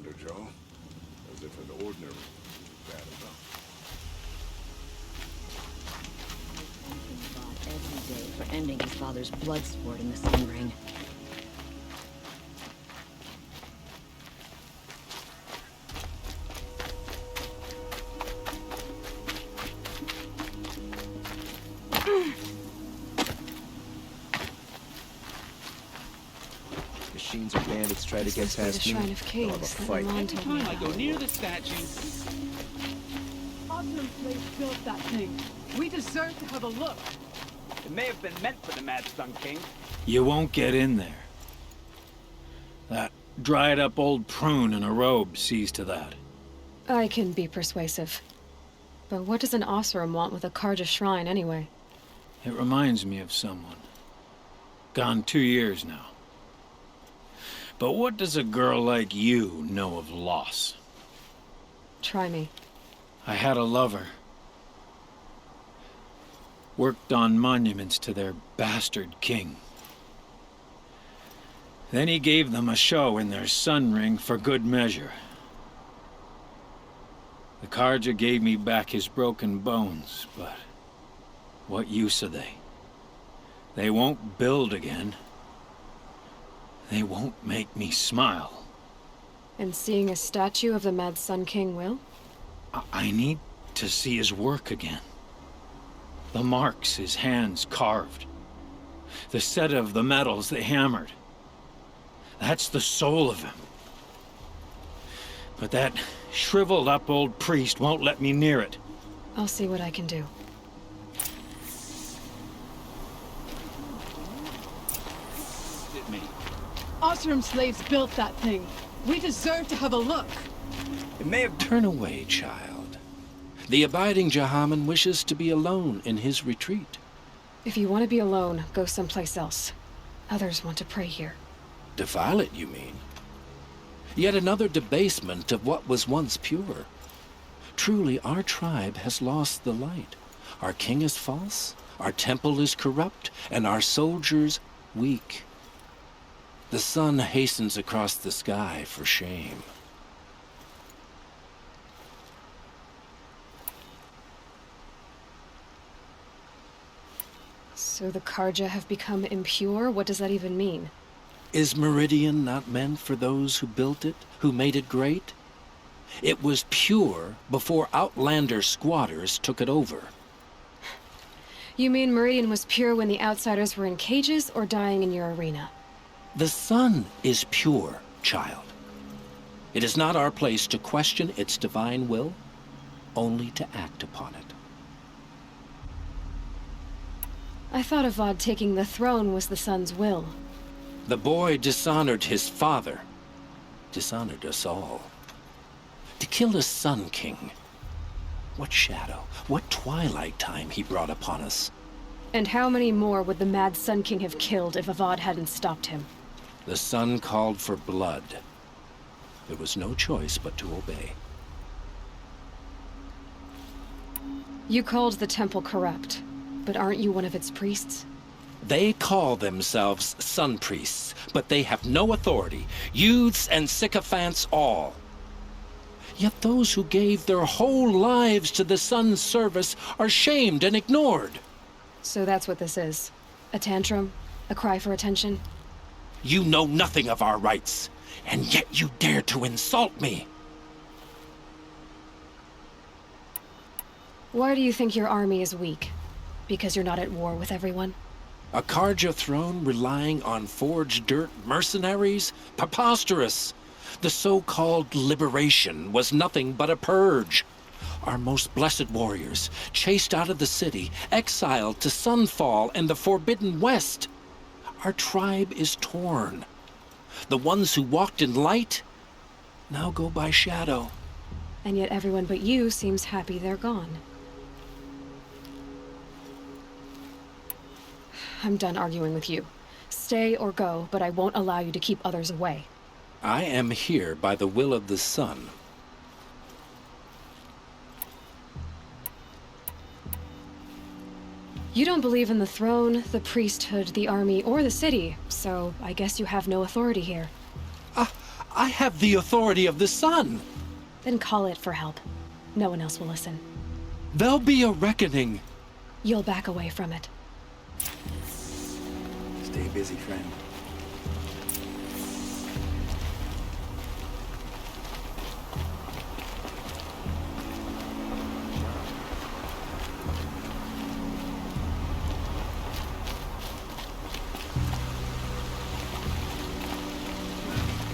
Commander Joe. As if an ordinary bad enough. Every day for ending his father's blood sport in the Sun Ring. Machines or bandits try to get This must past be the me. Shrine of Kings I'll have a that fight. Milan Every told me time I about. go near the statue, Awesome place built that thing. We deserve to have a look. It may have been meant for the Mad Sun King. You won't get in there. That dried-up old prune in a robe sees to that. I can be persuasive. But what does an Oseram want with a Karja shrine anyway? It reminds me of someone. Gone 2 years now. But what does a girl like you know of loss? Try me. I had a lover. Worked on monuments to their bastard king. Then he gave them a show in their sun ring for good measure. The Karja gave me back his broken bones, but what use are they? They won't build again. They won't make me smile. And seeing a statue of the Mad Sun King will? I need to see his work again. The marks his hands carved. The set of the metals they hammered. That's the soul of him. But that shriveled up old priest won't let me near it. I'll see what I can do. hit me. Oseram slaves built that thing. We deserve to have a look. It may have... Turn away, child. The abiding Jahaman wishes to be alone in his retreat. If you want to be alone, go someplace else. Others want to pray here. Defile it, you mean? Yet another debasement of what was once pure. Truly, our tribe has lost the light. Our king is false, our temple is corrupt, and our soldiers weak. The sun hastens across the sky for shame. So the Karja have become impure? What does that even mean? Is Meridian not meant for those who built it, who made it great? It was pure before outlander squatters took it over. You mean Meridian was pure when the outsiders were in cages or dying in your arena? The sun is pure, child. It is not our place to question its divine will, only to act upon it. I thought Avad taking the throne was the sun's will. The boy dishonored his father, dishonored us all. To kill a sun king. What shadow, what twilight time he brought upon us. And how many more would the Mad Sun King have killed if Avad hadn't stopped him? The sun called for blood. There was no choice but to obey. You called the temple corrupt, but aren't you one of its priests? They call themselves sun priests, but they have no authority. Youths and sycophants all. Yet those who gave their whole lives to the sun's service are shamed and ignored. So that's what this is. A tantrum? A cry for attention? You know nothing of our rights, and yet you dare to insult me. Why do you think your army is weak? Because you're not at war with everyone? A Karja throne relying on forged dirt mercenaries? Preposterous! The so-called liberation was nothing but a purge. Our most blessed warriors, chased out of the city, exiled to Sunfall and the Forbidden West. Our tribe is torn. The ones who walked in light now go by shadow. And yet everyone but you seems happy they're gone. I'm done arguing with you. Stay or go, but I won't allow you to keep others away. I am here by the will of the sun. You don't believe in the throne, the priesthood, the army, or the city, so I guess you have no authority here. I have the authority of the sun. Then call it for help. No one else will listen. There'll be a reckoning. You'll back away from it. Stay busy, friend.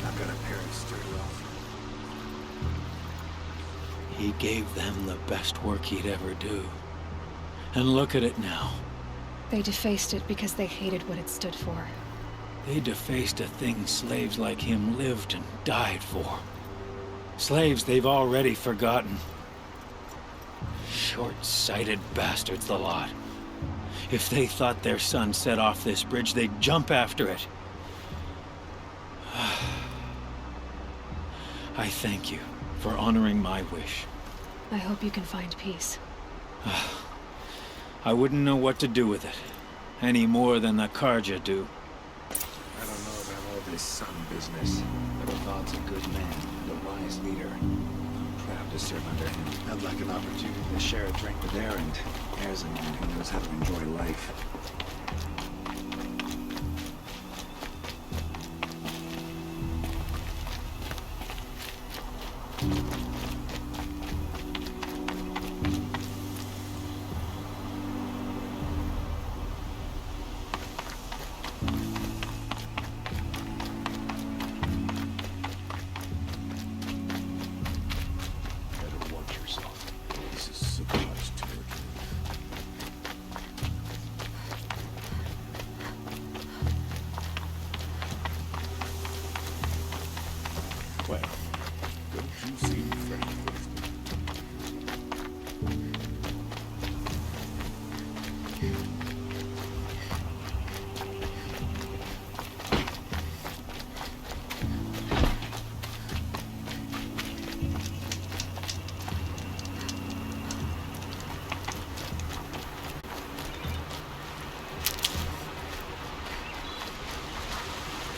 I've got a pair of sturdy off. He gave them the best work he'd ever do. And look at it now. They defaced it because they hated what it stood for. They defaced a thing slaves like him lived and died for. Slaves they've already forgotten. Short-sighted bastards, the lot. If they thought their son set off this bridge, they'd jump after it. I thank you for honoring my wish. I hope you can find peace. I wouldn't know what to do with it, any more than the Karja do. I don't know about all this sun business, but Avad's a good man and a wise leader. I'm proud to serve under him. I'd like an opportunity to share a drink with Erend. There's a man who knows how to enjoy life. Better watch yourself. This is civilized territory. Well, don't you seem fresh-faced?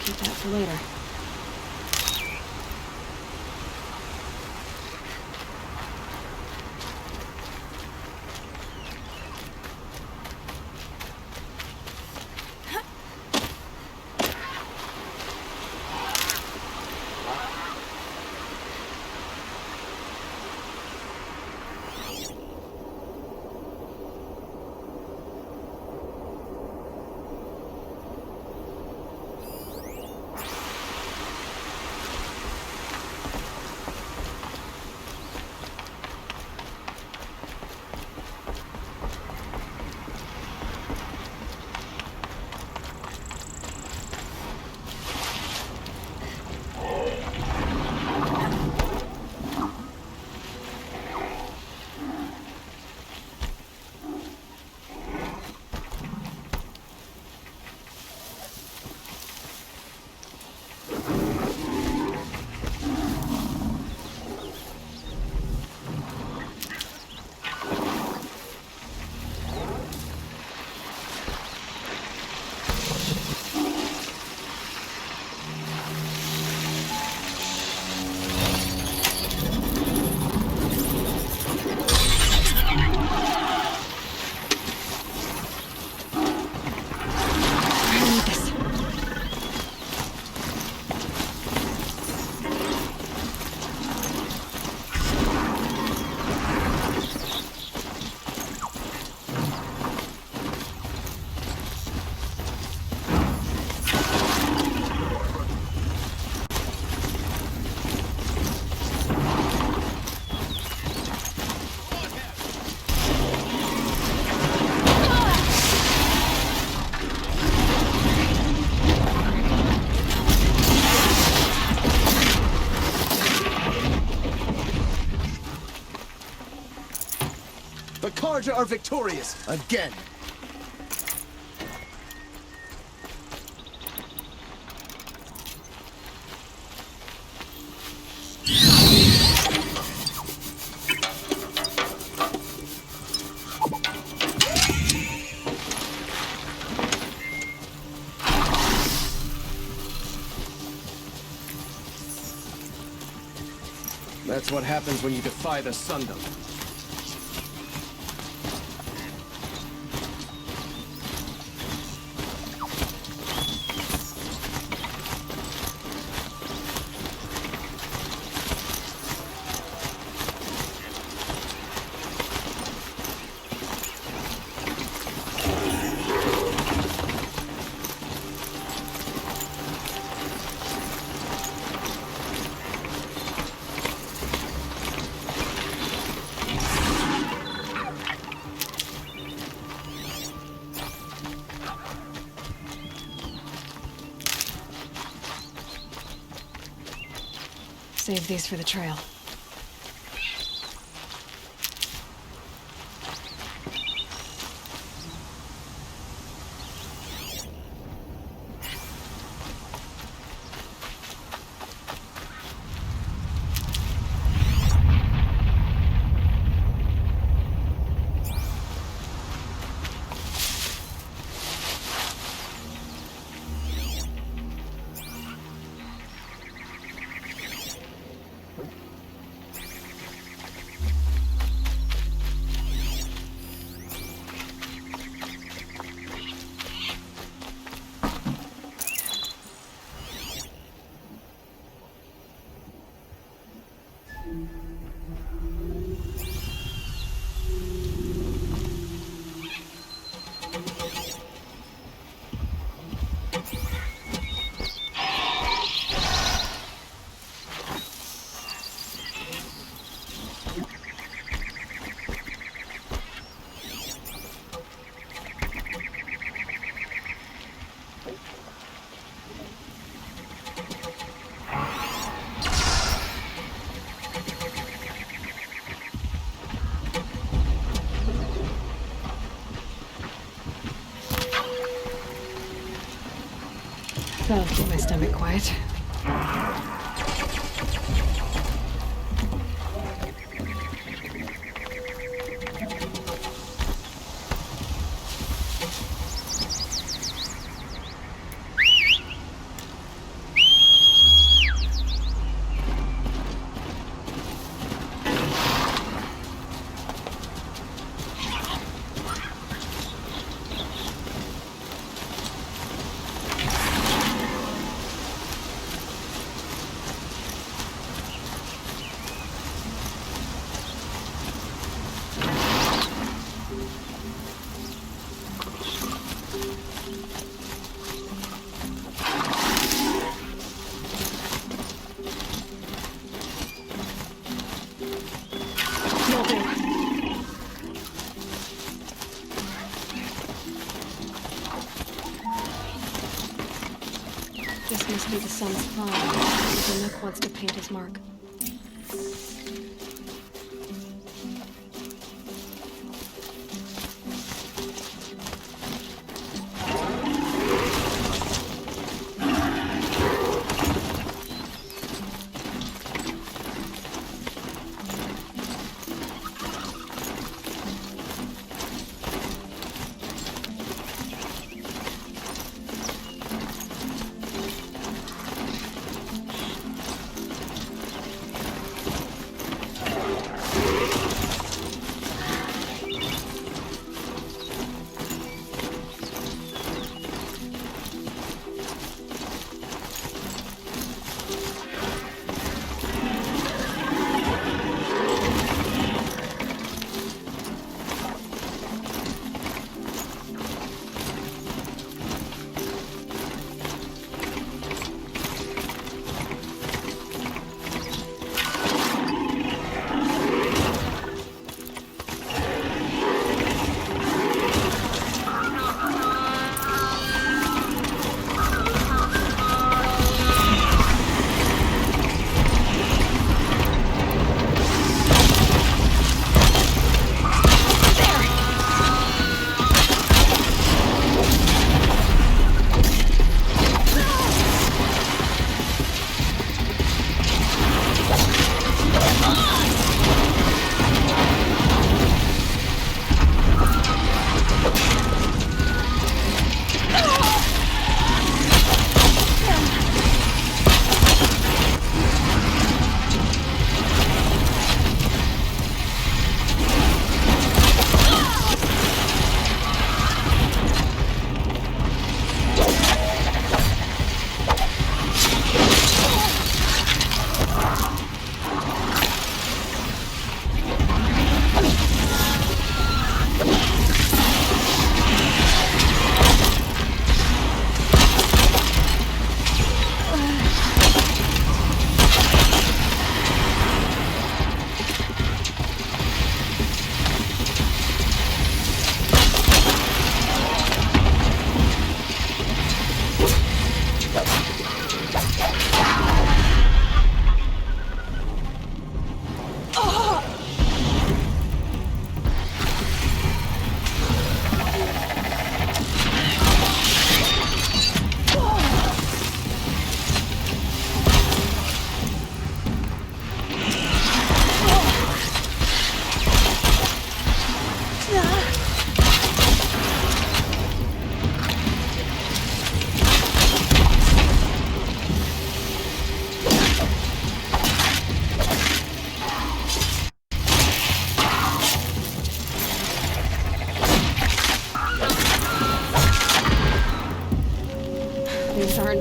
Keep that for later. The Karja are victorious again. That's what happens when you defy the Sundom. Save these for the trail. That'll keep my stomach quiet. This must be the sun's cloud. The Nook wants to paint his mark.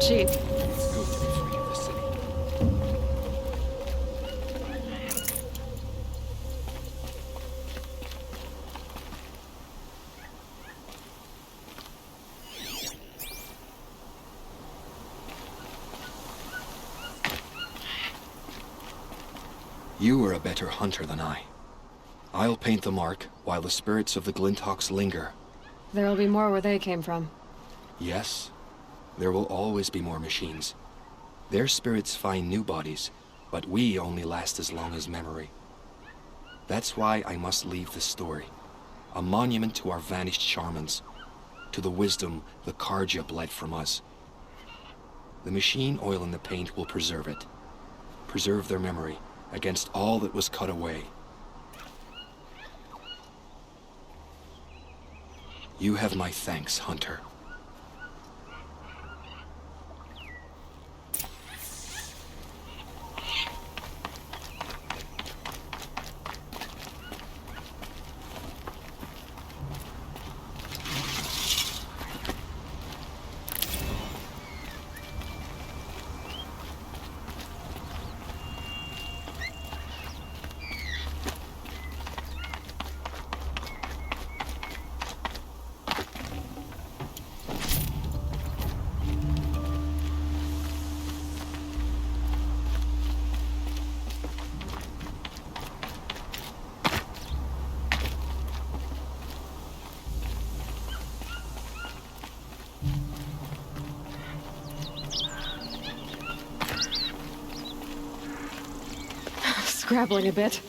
ain't cheap. It's good to be free of the city. You are a better hunter than I. I'll paint the mark while the spirits of the Glinthawks linger. There'll be more where they came from. Yes, there will always be more machines. Their spirits find new bodies, but we only last as long as memory. That's why I must leave this story. A monument to our vanished shamans, to the wisdom the Karja bled from us. The machine oil in the paint will preserve it. Preserve their memory against all that was cut away. You have my thanks, Hunter. Scrabbling a bit.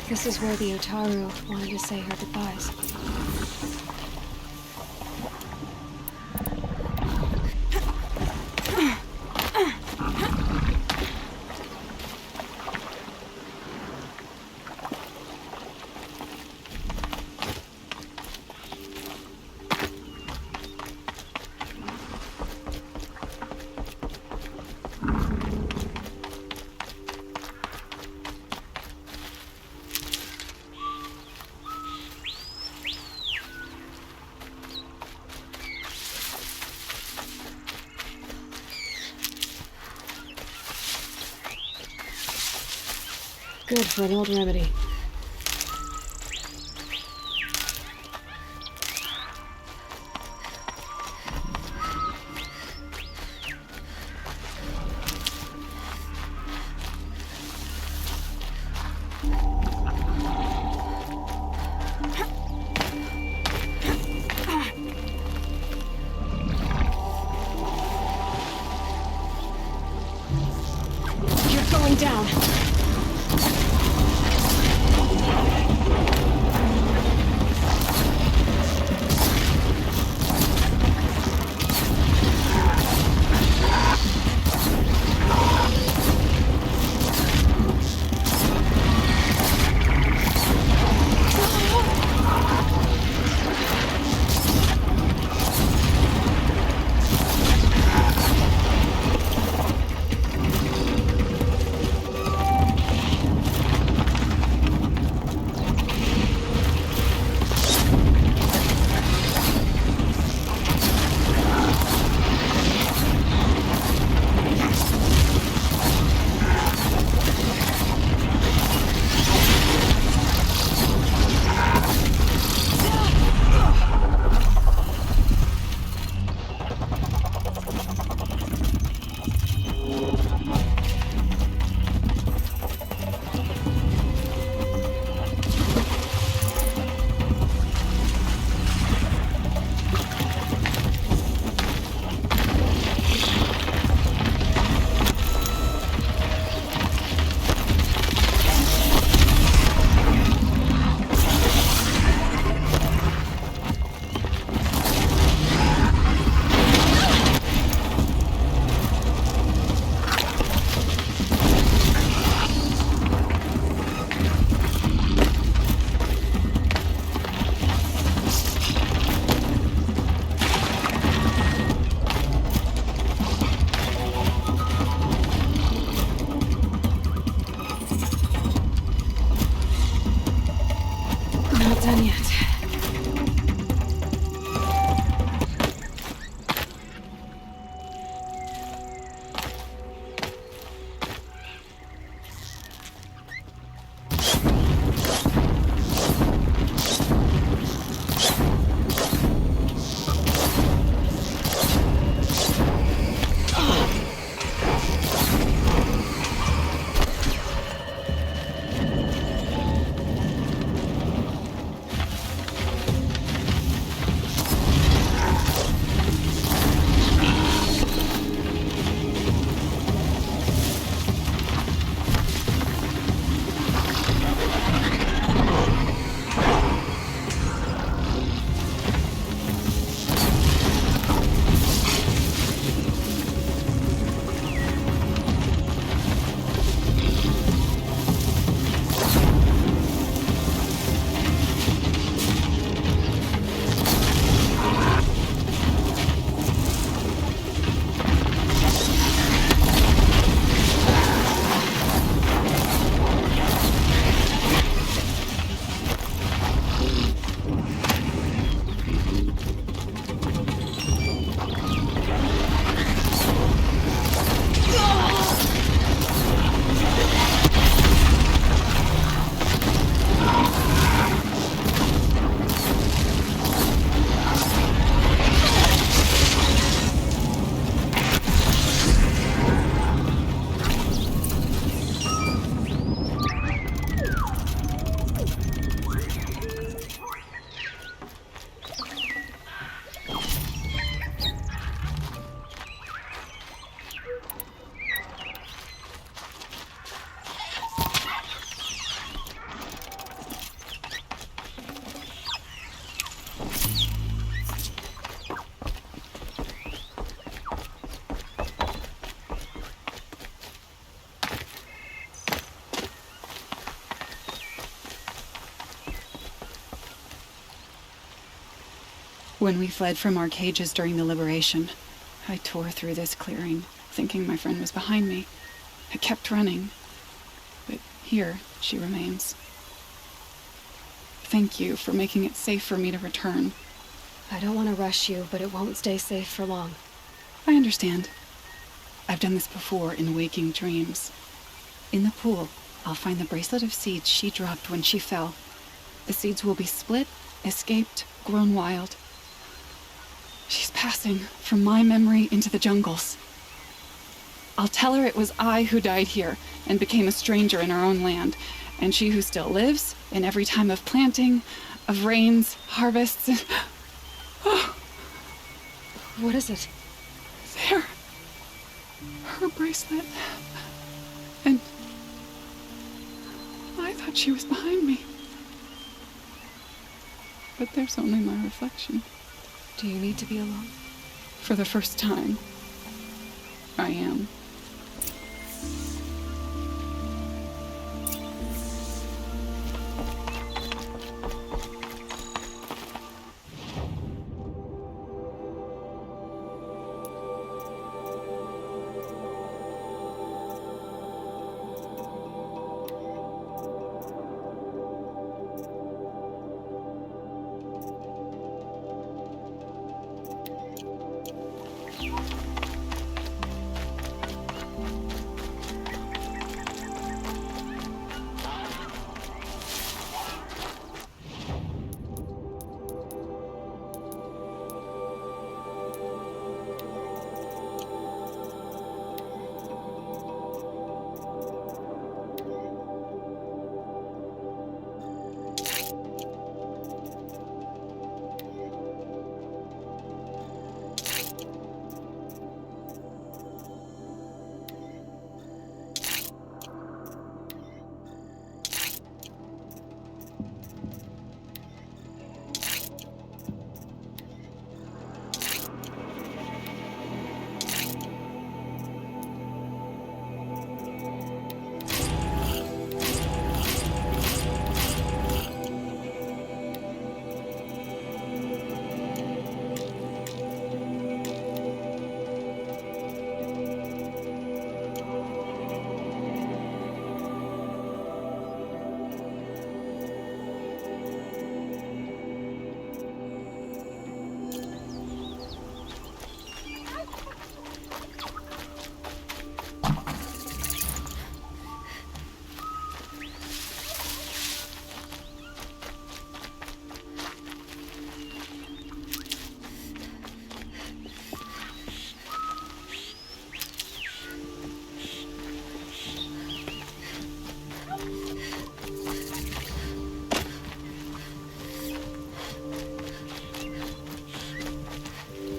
This is where the Otaru wanted to say her goodbyes. Good for an old remedy. You're going down. When we fled from our cages during the liberation, I tore through this clearing, thinking my friend was behind me. I kept running, but here she remains. Thank you for making it safe for me to return. I don't want to rush you, but it won't stay safe for long. I understand. I've done this before in waking dreams. In the pool, I'll find the bracelet of seeds she dropped when she fell. The seeds will be split, escaped, grown wild. She's passing from my memory into the jungles. I'll tell her it was I who died here and became a stranger in our own land, and she who still lives in every time of planting, of rains, harvests, and... Oh, What is it? there. Her bracelet. And I thought she was behind me. But there's only my reflection. Do you need to be alone? For the first time, I am.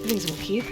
These will keep.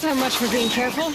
So much for being careful.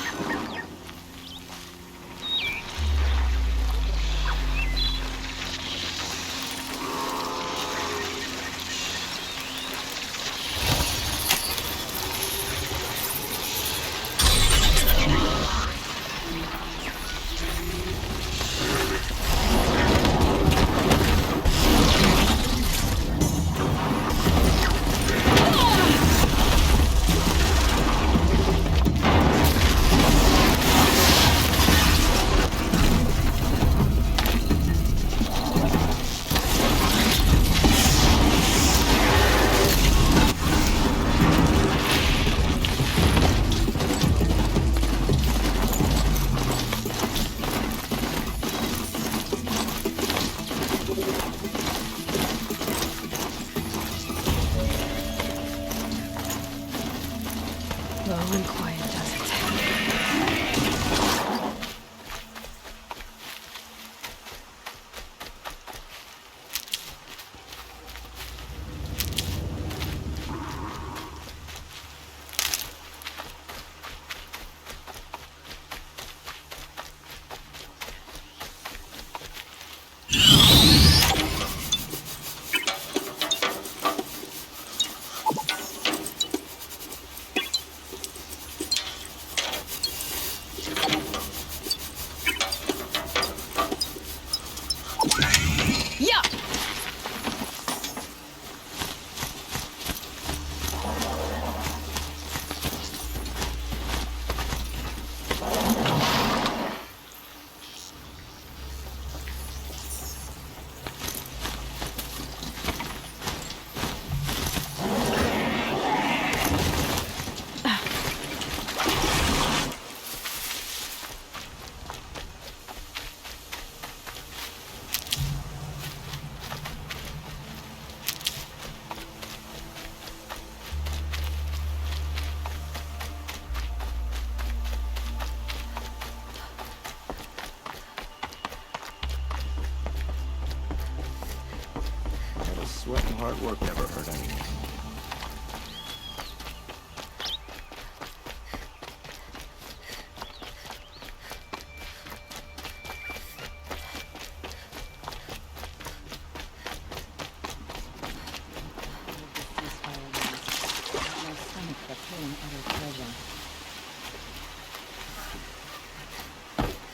Sweat and hard work never hurt anyone.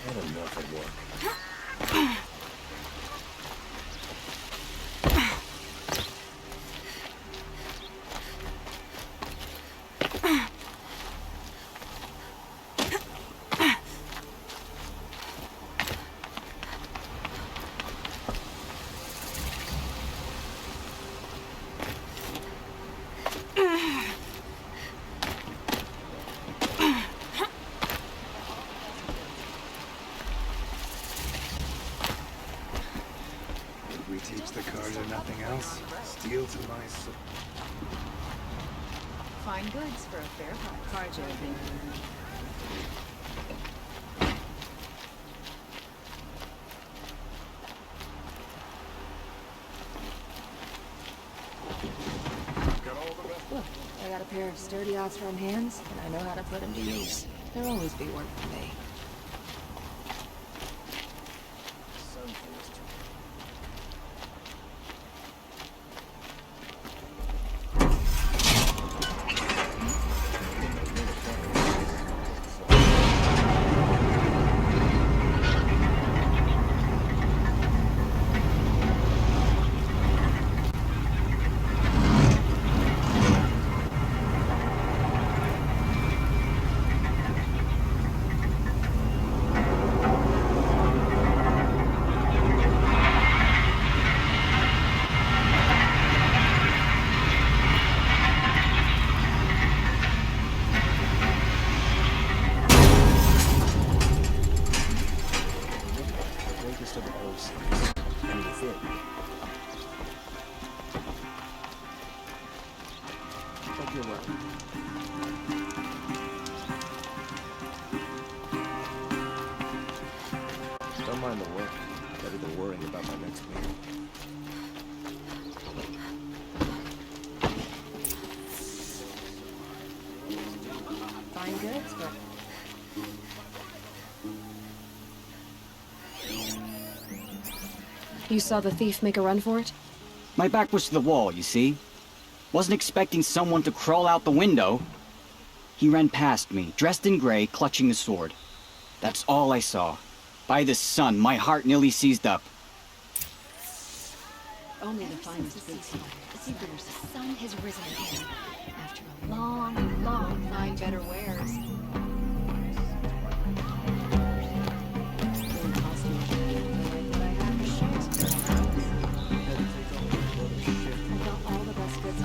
Had enough of work. Did we teach the Carter nothing else? Steal to my soul. Fine goods for a fair price. Cards, I think. Look, I got a pair of sturdy Oxford hands, and I know how to put them to use. There'll always be work for me. Don't mind the work. Better than worrying about my next meal. Fine goods, but You saw the thief make a run for it? My back was to the wall, you see. Wasn't expecting someone to crawl out the window. He ran past me, dressed in gray, clutching a sword. That's all I saw. By the sun, my heart nearly seized up. only the finest goods here. The sun has risen again. After a long, long find better wares.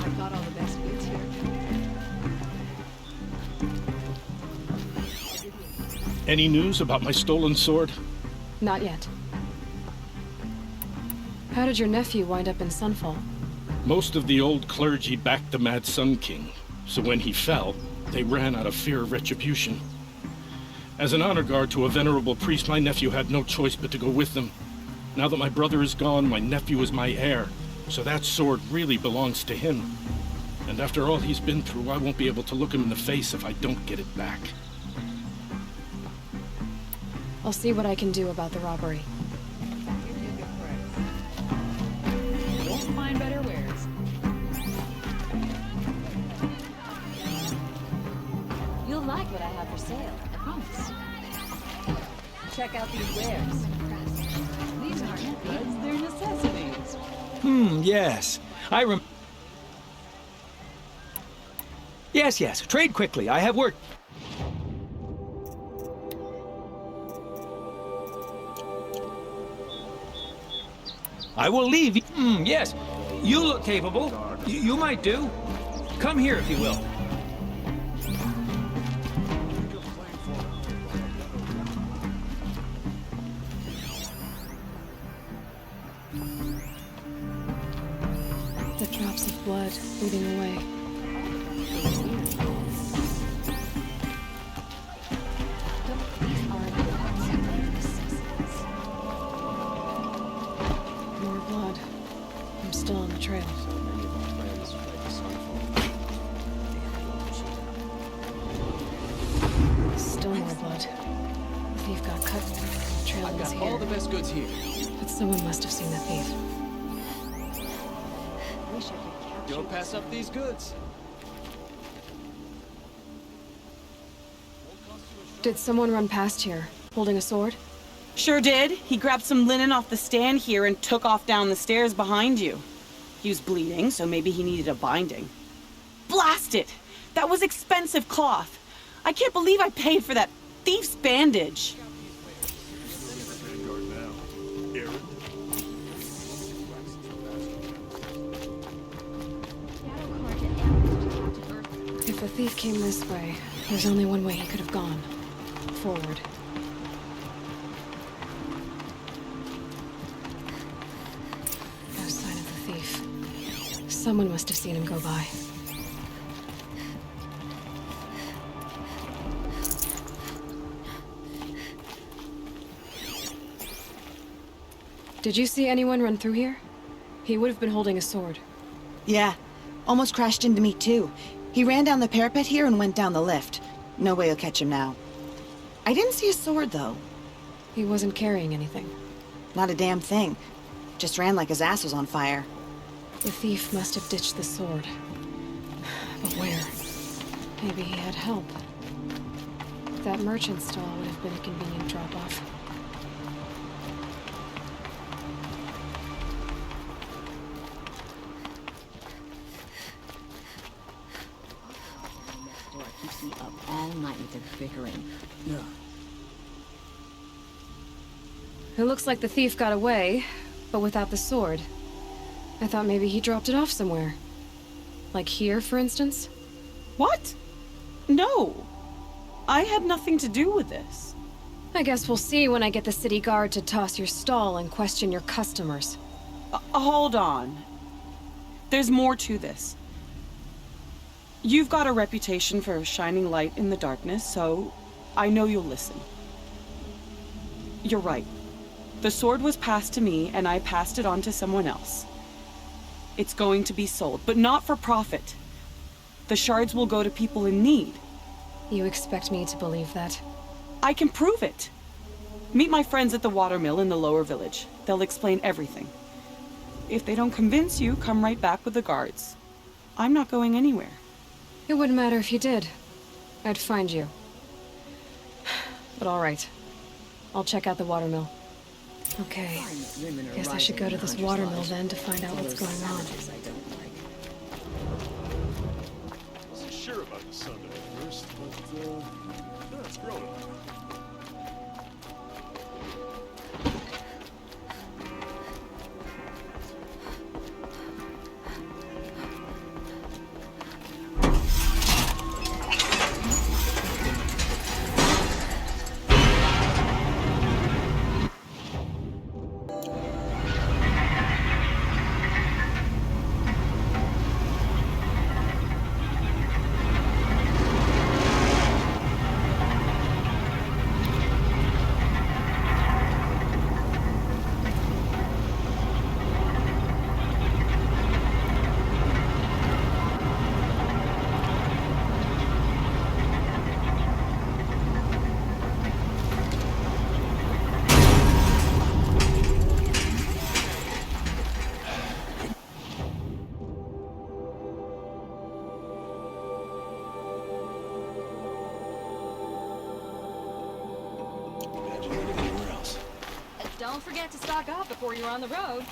I've got all the best goods here. Any news about my stolen sword? Not yet. How did your nephew wind up in Sunfall? Most of the old clergy backed the Mad Sun King, so when he fell, they ran out of fear of retribution. As an honor guard to a venerable priest, my nephew had no choice but to go with them. Now that my brother is gone, my nephew is my heir, so that sword really belongs to him. And after all he's been through, I won't be able to look him in the face if I don't get it back. I'll see what I can do about the robbery. Won't find better wares. You'll like what I have for sale, I promise. Check out these wares. These aren't goods, they're necessities. Yes. Yes. Trade quickly. I have work. I will leave. Yes. You look capable. You might do. Come here if you will. The drops of blood leading away. Still on the trail. So many of our friends fled to Starfall. Damn old Still more blood. The thief got cut. The trail I've was got here. all the best goods here. But someone must have seen the thief. Wish I could capture Don't pass up these goods. Did someone run past here, holding a sword? Sure did. He grabbed some linen off the stand here and took off down the stairs behind you. He was bleeding, so maybe he needed a binding. Blast it! That was expensive cloth. I can't believe I paid for that thief's bandage. If the thief came this way, there's only one way he could have gone. Forward. No sign of the thief. Someone must have seen him go by. Did you see anyone run through here? He would have been holding a sword. Yeah. Almost crashed into me, too. He ran down the parapet here and went down the lift. No way you'll catch him now. I didn't see a sword, though. He wasn't carrying anything. Not a damn thing. Just ran like his ass was on fire. The thief must have ditched the sword. But where? Maybe he had help. That merchant stall would have been a convenient drop-off. Door keeps me up all night with their bickering. Yeah. It looks like the thief got away, but without the sword. I thought maybe he dropped it off somewhere. Like here, for instance? What? No. I had nothing to do with this. I guess we'll see when I get the city guard to toss your stall and question your customers. Hold on. There's more to this. You've got a reputation for shining light in the darkness, so I know you'll listen. You're right. The sword was passed to me, and I passed it on to someone else. It's going to be sold, but not for profit. The shards will go to people in need. You expect me to believe that? I can prove it. Meet my friends at the watermill in the lower village. They'll explain everything. If they don't convince you, come right back with the guards. I'm not going anywhere. It wouldn't matter if you did. I'd find you. But all right. I'll check out the watermill. Okay. Guess I should go to this watermill then to find out what's going on. Wasn't sure about the sun at first, but no, it's growing. Don't forget to stock up before you're on the road.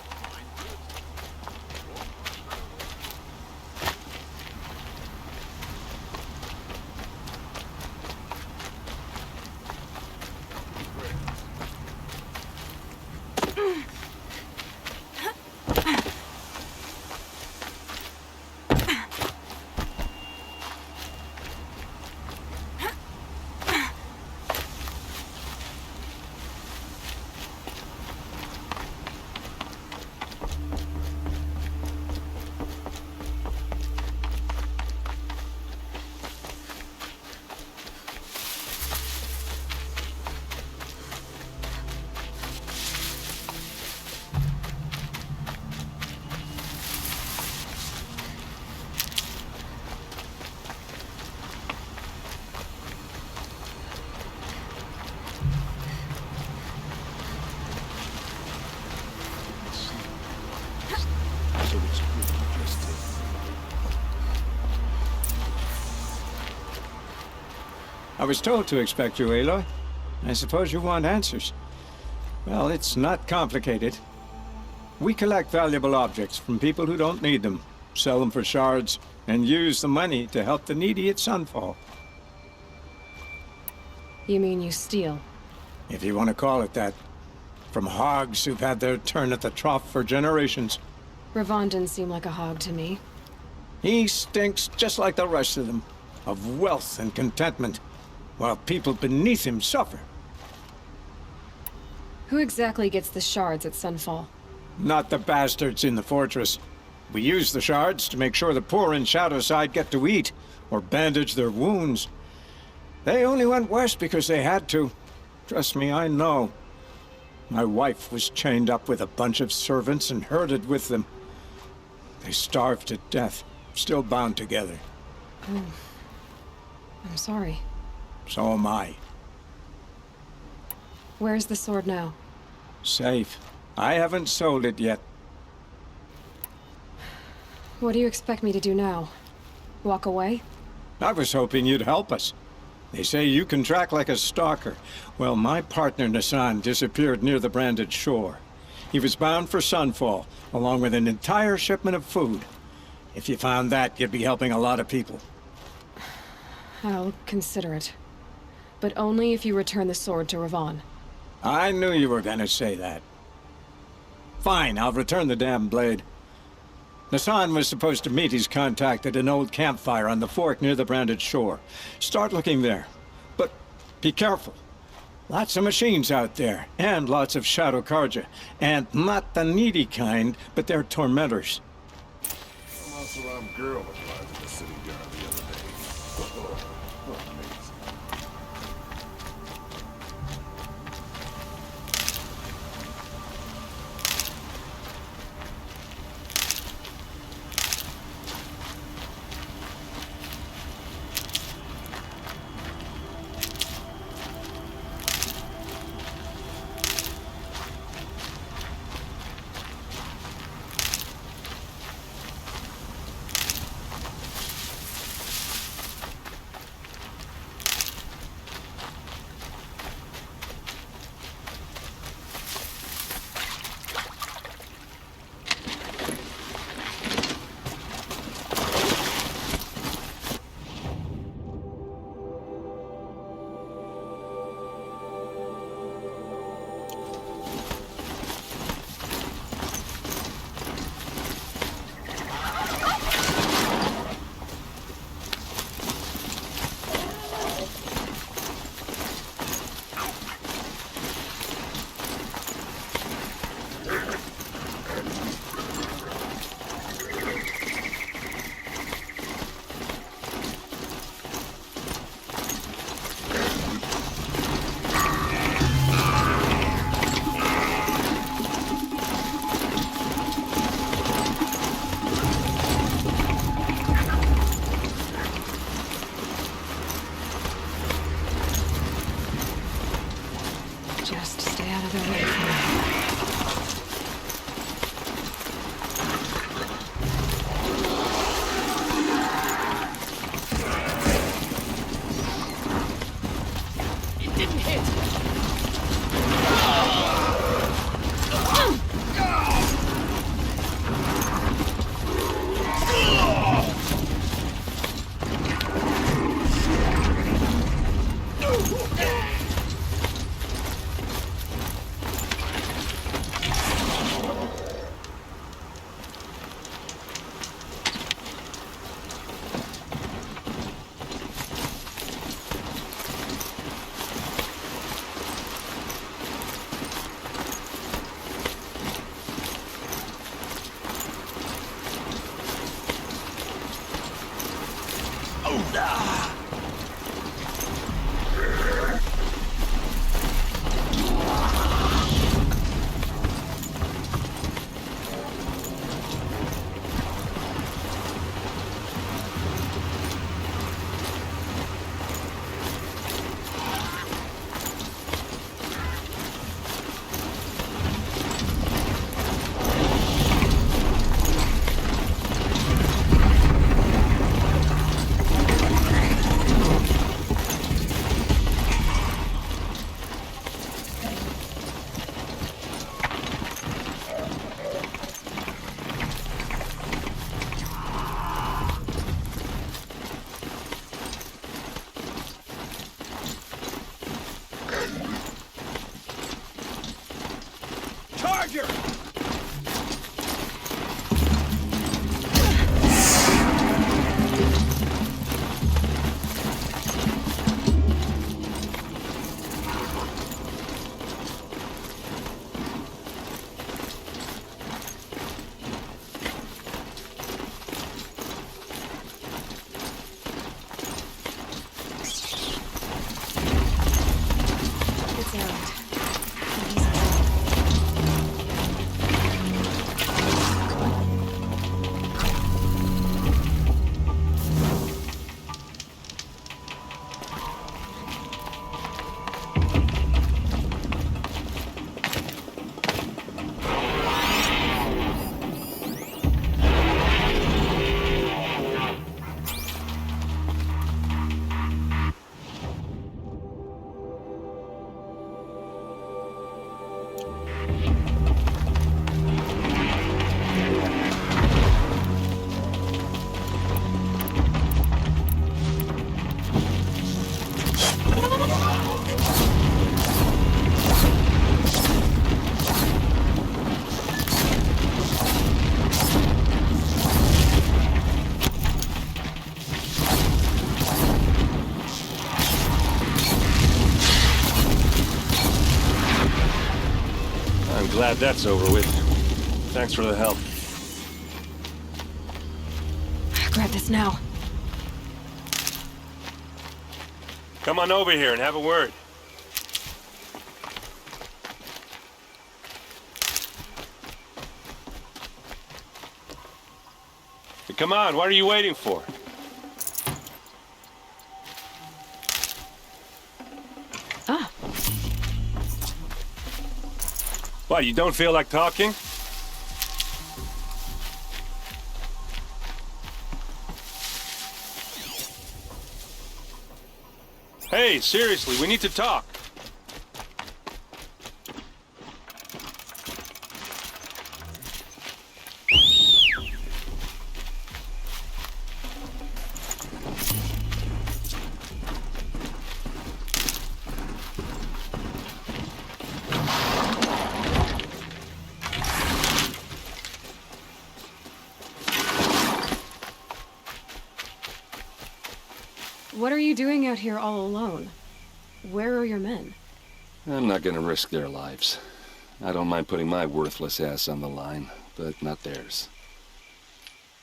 looks pretty interesting. I was told to expect you, Aloy. I suppose you want answers. Well, it's not complicated. We collect valuable objects from people who don't need them, sell them for shards, and use the money to help the needy at Sunfall. You mean you steal? If you want to call it that. From hogs who've had their turn at the trough for generations. Ravon didn't seem like a hog to me. He stinks just like the rest of them, of wealth and contentment, while people beneath him suffer. Who exactly gets the shards at Sunfall? Not the bastards in the fortress. We use the shards to make sure the poor in Shadowside get to eat, or bandage their wounds. They only went west because they had to. Trust me, I know. My wife was chained up with a bunch of servants and herded with them. They starved to death, still bound together. Oh. I'm sorry. So am I. Where's the sword now? Safe. I haven't sold it yet. What do you expect me to do now? Walk away? I was hoping you'd help us. They say you can track like a stalker. Well, my partner Nassan disappeared near the branded shore. He was bound for Sunfall, along with an entire shipment of food. If you found that, you'd be helping a lot of people. I'll consider it. But only if you return the sword to Ravon. I knew you were gonna say that. Fine, I'll return the damn blade. Nassan was supposed to meet his contact at an old campfire on the fork near the branded shore. Start looking there. But be careful. Lots of machines out there, and lots of Shadow Karja. And not the needy kind, but they're tormentors. Some Asaram girl arrived in the city yard the other day. Amazing. Just stay out of their way for now. It didn't hit! Glad that's over with. Thanks for the help. Grab this now. Come on over here and have a word. Hey, come on, what are you waiting for? Ah. What, you don't feel like talking? Hey, seriously, we need to talk. What are you doing out here all alone? Where are your men? I'm not gonna risk their lives. I don't mind putting my worthless ass on the line, but not theirs.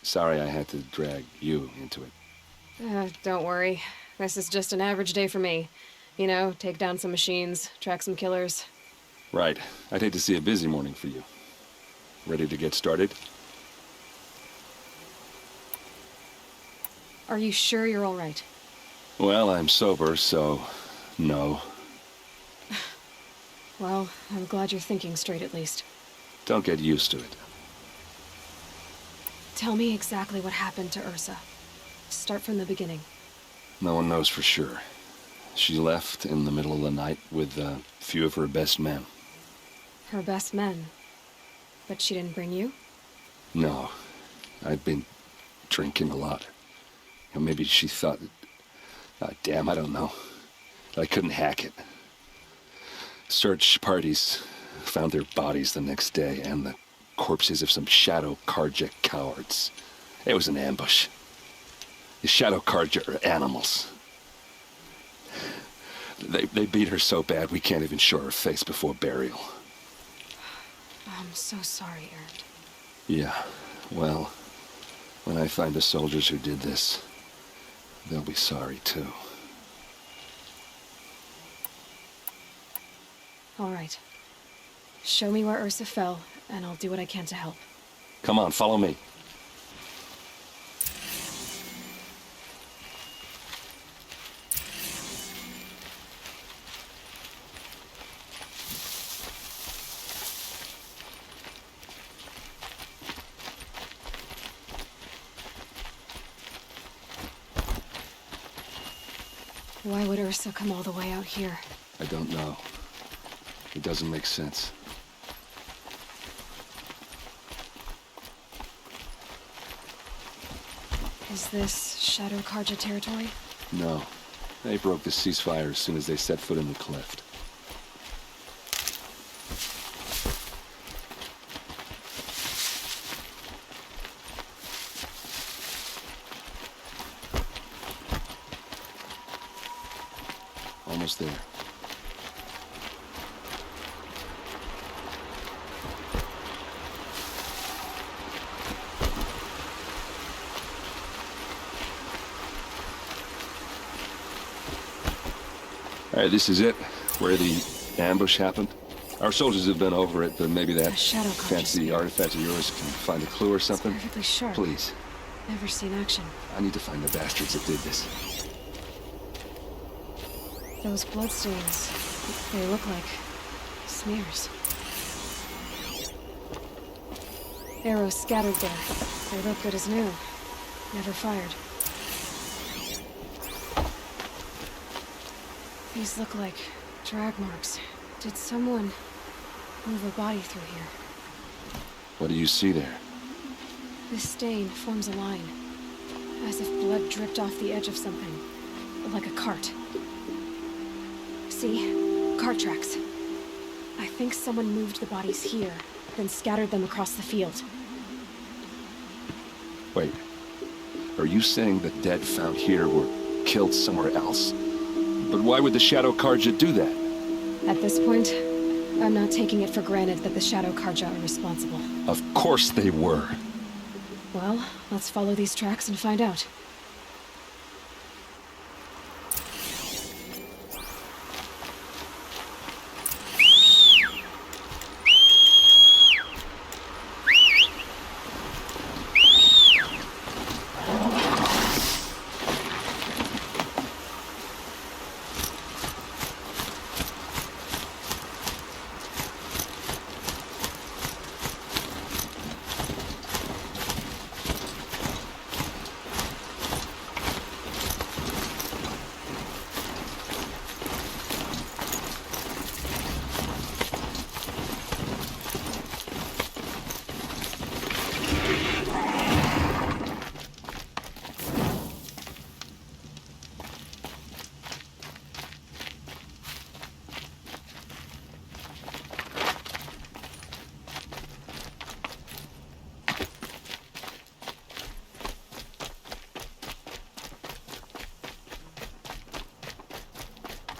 Sorry I had to drag you into it. Don't worry. This is just an average day for me. You know, take down some machines, track some killers. Right. I'd hate to see a busy morning for you. Ready to get started? Are you sure you're all right? Well, I'm sober, so no. Well, I'm glad you're thinking straight at least. Don't get used to it. Tell me exactly what happened to Ursa. Start from the beginning. No one knows for sure. She left in the middle of the night with a few of her best men. Her best men? But she didn't bring you? No. I'd been drinking a lot. Or maybe she thought... damn, I don't know. I couldn't hack it. Search parties found their bodies the next day and the corpses of some Shadow Karja cowards. It was an ambush. The Shadow Karja are animals. They beat her so bad we can't even show her face before burial. I'm so sorry, Aaron. Yeah, well, when I find the soldiers who did this, they'll be sorry too. All right. Show me where Ursa fell, and I'll do what I can to help. Come on, follow me. Why would Ursa come all the way out here? I don't know. It doesn't make sense. Is this Shadow Karja territory? No. They broke the ceasefire as soon as they set foot in the cleft. Almost there. All right, this is it, where the ambush happened. Our soldiers have been over it, but maybe that fancy artifact of yours can find a clue or something. It's perfectly sharp. Please. Never seen action. I need to find the bastards that did this. Those bloodstains, they look like smears. Arrows scattered there. They look good as new. Never fired. These look like drag marks. Did someone move a body through here? What do you see there? This stain forms a line, as if blood dripped off the edge of something, like a cart. See? Cart tracks. I think someone moved the bodies here, then scattered them across the field. Wait. Are you saying the dead found here were killed somewhere else? But why would the Shadow Karja do that? At this point, I'm not taking it for granted that the Shadow Karja are responsible. Of course they were. Well, let's follow these tracks and find out.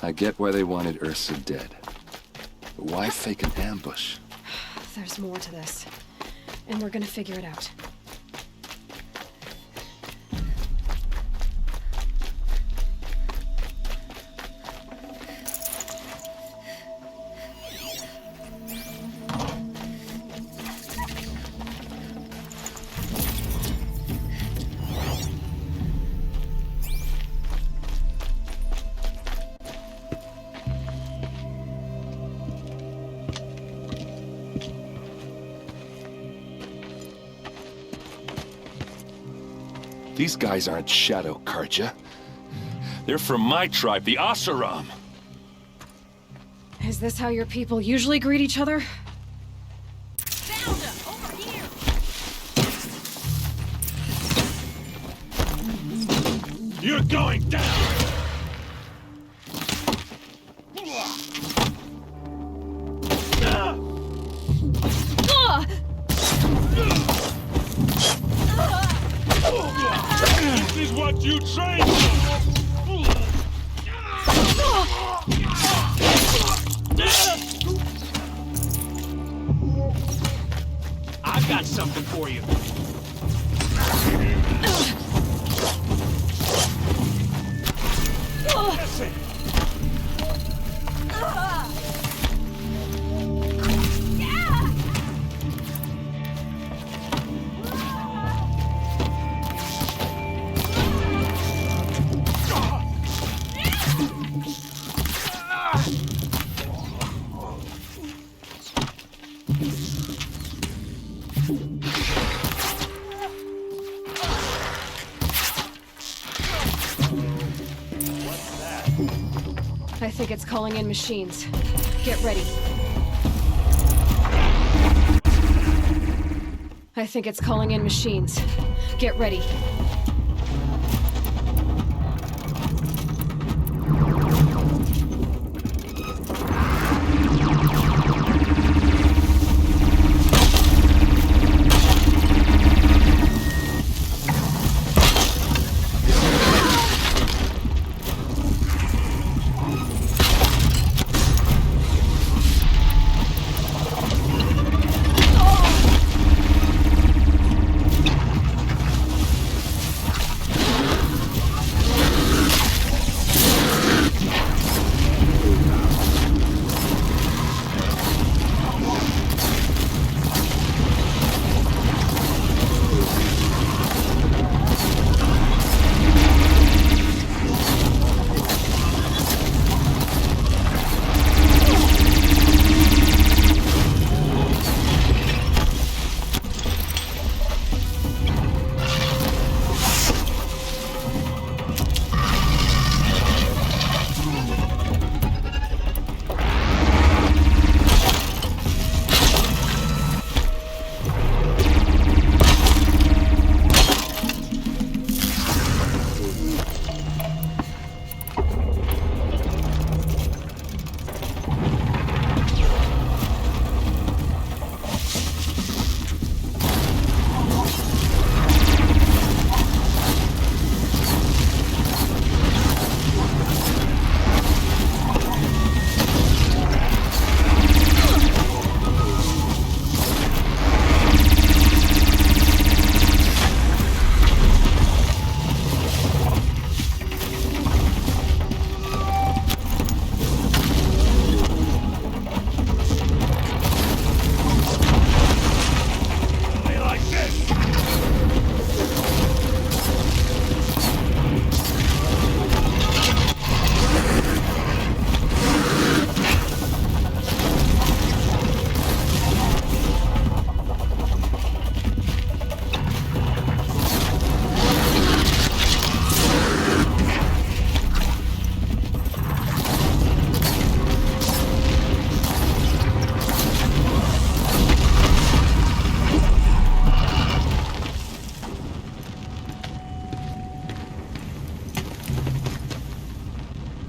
I get why they wanted Ursa dead. But why fake an ambush? There's more to this. And we're gonna figure it out. These guys aren't Shadow Karja. They're from my tribe, the Oseram. Is this how your people usually greet each other? You're going down! This is what you trained for! I've got something for you. I think it's calling in machines. Get ready. I think it's calling in machines. Get ready.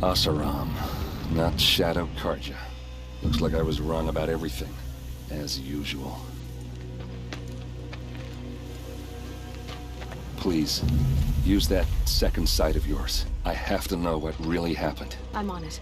Asaram, not Shadow Karja. Looks like I was wrong about everything, as usual. Please, use that second sight of yours. I have to know what really happened. I'm on it.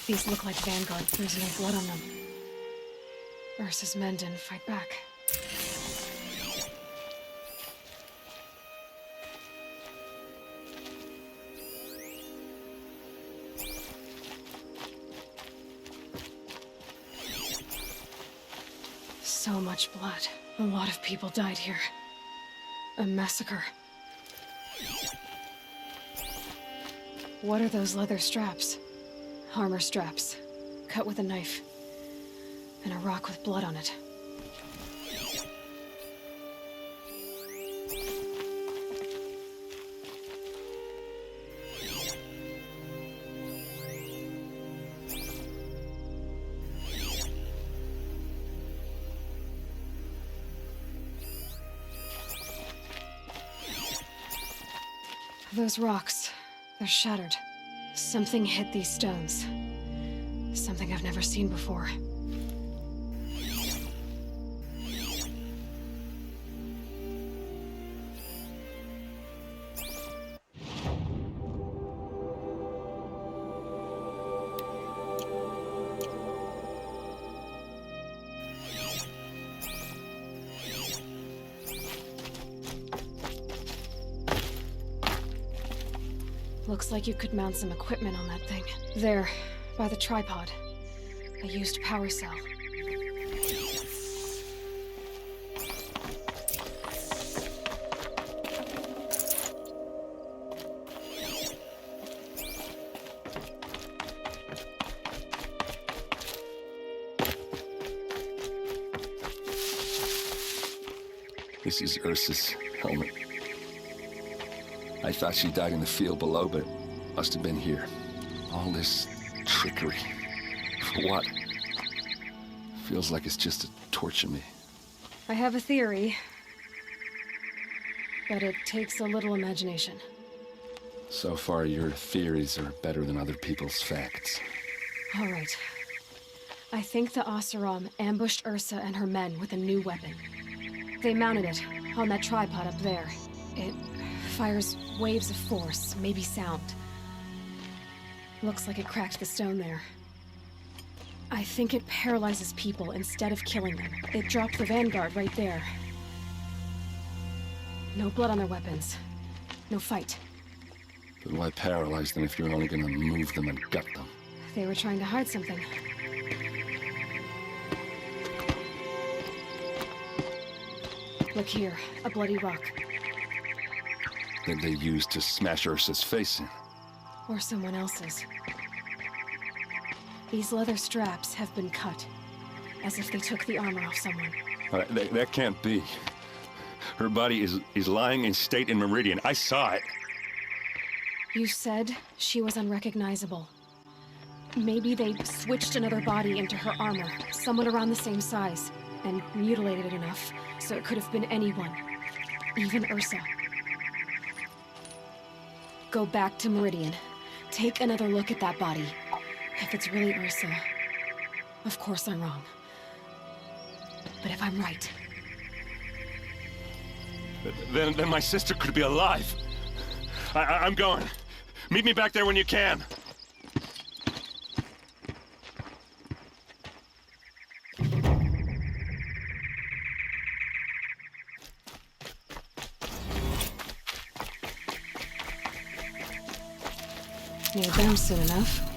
These look like Vanguard. There's no blood on them. Ursa's men didn't fight back. So much blood. A lot of people died here. A massacre. What are those leather straps? Armor straps, cut with a knife, and a rock with blood on it. Those rocks, they're shattered. Something hit these stones. Something I've never seen before. Looks like you could mount some equipment on that thing. There, by the tripod. A used power cell. This is Ursa's helmet. I thought she died in the field below, but must have been here. All this trickery. For what? Feels like it's just to torture me. I have a theory, but it takes a little imagination. So far, your theories are better than other people's facts. All right. I think the Oseram ambushed Ursa and her men with a new weapon. They mounted it on that tripod up there. It fires waves of force, maybe sound. Looks like it cracked the stone there. I think it paralyzes people instead of killing them. It dropped the Vanguard right there. No blood on their weapons. No fight. But why paralyze them if you're only gonna move them and gut them? They were trying to hide something. Look here, a bloody rock. That they used to smash Ursa's face in. Or someone else's. These leather straps have been cut, as if they took the armor off someone. That can't be. Her body is lying in state in Meridian. I saw it. You said she was unrecognizable. Maybe they switched another body into her armor, someone around the same size, and mutilated it enough so it could have been anyone, even Ursa. Go back to Meridian. Take another look at that body. If it's really Ursa, of course I'm wrong. But if I'm right... Then my sister could be alive. I'm going. Meet me back there when you can. Need them soon enough.